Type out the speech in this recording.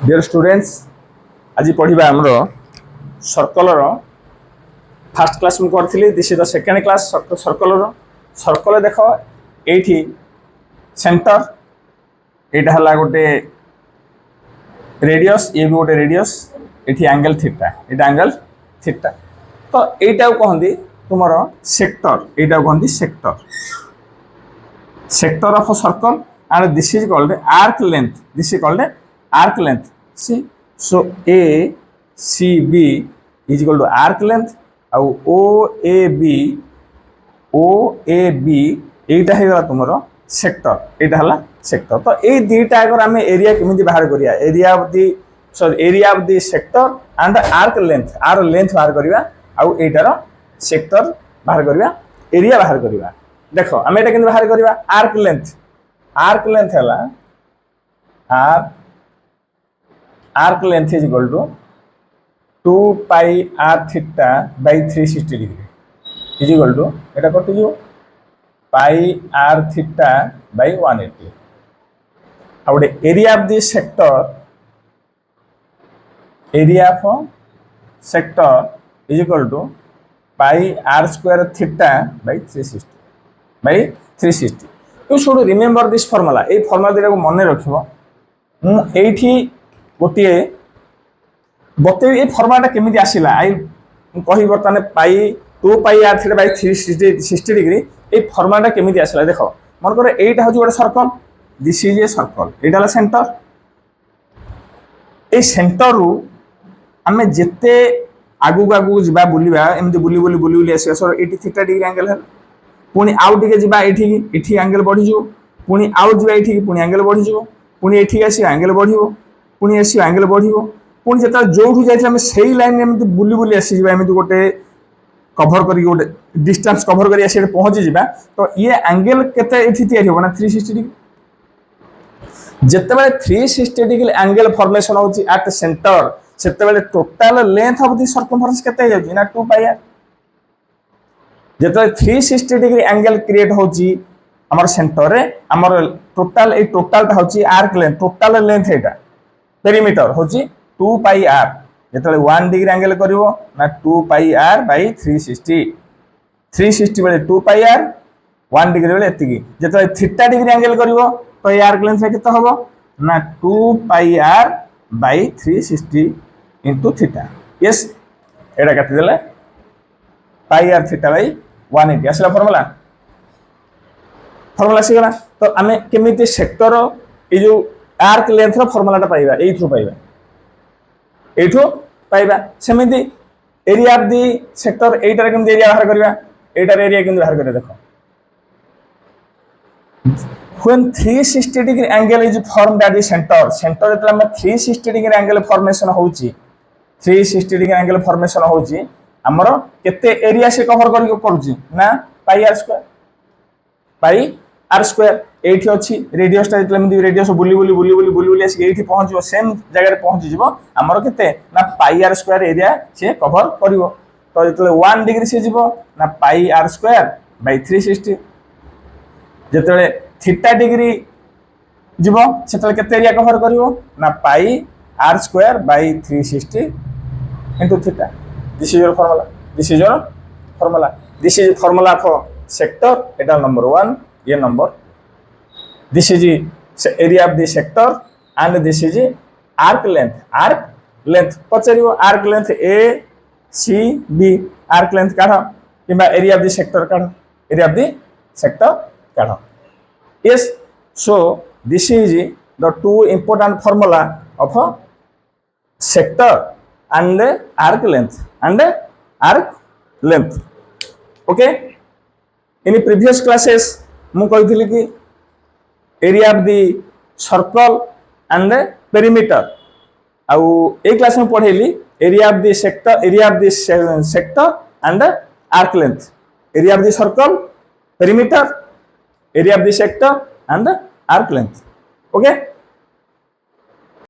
Dear students आज पढ़ा आमर सर्कलर फास्ट क्लास मुझे करी this is the second class circular circle देख ये सेंटर यहाँ गोटे रेडियस ये भी गोटे रेडियस ये एंगल थीटा ये एंगल थीटा तो यहीटा कहती तुम सेक्टर यहाँ कहती sector sector of circle and this is called arc length. This is called arc length. See, so ACB is equal to arc length. और OAB এইটা হয়ে গেল তোমার সেক্টর এইটা হলা সেক্টর তো এই দুইটা আগর আমি এরিয়া কেমিতি বাহার করিয়া area of the sector and arc length আর লেন্থ বাহার করিয়া আর এইটার সেক্টর বাহার করিয়া এরিয়া বাহার করিয়া দেখো আমি এটা কিন্তু বাহার করিয়া আর্ক লেন্থ arc length है arc length is equal to 2 pi r theta by 360 degree is equal to এটা কত দিব pi r theta by 180 R area of the sector is equal to pi r square theta by 360 You should remember this formula. ये formula दिरा को मन रखिबो एठी गोटिए बते ये formula टा केमिति आसिला आई कहि बर्तने पाई 2 पाई r थीटा बाय 360 डिग्री ये formula टा केमिति आसिला देखो मन करे एटा हो गोटे circle this is a circle Etah La centre A centre रु हमें जेते आगु जिबा बुलिबा एमति बुली आसी sir eighty theta degree angle है पुणी आउ टिके जिबा एठी एंगल बढ़ी जो पुणी आउ जिबा एठी पुणी एंगल बढ़ी जो पुणी एठी आसी एंगल बढ़िबो पुणी आसी एंगल बढ़िबो पुणी जेता जोठु जाइछला हम सेही लाइन एमति बुली आसी जिबा एमति गोटे कवर करी गोटे डिस्टेंस कवर करी आसी पहुंची जिबा तो ये एंगल केते एठी तयारी हो ना 360 डिग्री जेते बेले 360 डिग्री एंगल फॉर्मेशन होची एट सेंटर सेते बेले total length of the circumference केते जाउची ना 2 पाई आर जेते 360 डिग्री एंगल क्रिएट होची हमर सेंटर रे हमर टोटल ए टोटल ता होची आर्क लेंथ टोटल लेंथ एटा पेरीमीटर होची 2 पाई आर जेते 1 डिग्री एंगल करिवो ना 2 पाई आर बाय 360 बेले 2 पाई आर 1 डिग्री बेले एतिकी जेते थीटा डिग्री एंगल करिवो तो ए आर्क लेंथ केते होबो ना 2 pi r by 360 into theta yes एटा काटि देले पाई आर थीटा बाय 180 आसला फॉर्मूला सीगला तो आमे केमिति सेक्टर ए जो आर्क लेंथ रो फॉर्मूला टा पाइबा एथु पाइबा सेमिति एरिया ऑफ द सेक्टर एटार केमिति एरिया बाहर करबा एटार एरिया केमिति बाहर करे देखो when 360 degree angle is formed at the center जेतला हम 360 degree angle formation होउची 360 degree angle formation होउची हमरो केते एरिया से कवर कर करूची ना पाई आर स्क्वायर एठी अछि रेडियस ता जेतले हम रेडियस बुली आसी एठी पहुंचो सेम जगह रे पहुंची जिवो हमरो केते ना पाई आर स्क्वायर एरिया से कवर करिवो तो जेतले 1 डिग्री से जिवो ना पाई आर स्क्वायर बाय 360 जेतले थीटा डिग्री जिवो सेतले केते एरिया कवर करिवो ना pi r square by 360 into theta This is your formula. This is formula for sector. It is number 1. Here number. This is the area of the sector, and this is the arc length. Arc length. पचरियो arc length A, C, B. Arc length काढ़ो. किंबा area of the sector काढ़ो. Area of the sector काढ़ो. Yes. So this is the two important formula of a sector and arc length. Okay, in previous classes मु कहिथिली कि area of the circle and perimeter आउ ए class में पढेली area of the sector and arc length area of the circle perimeter area of the sector and arc length okay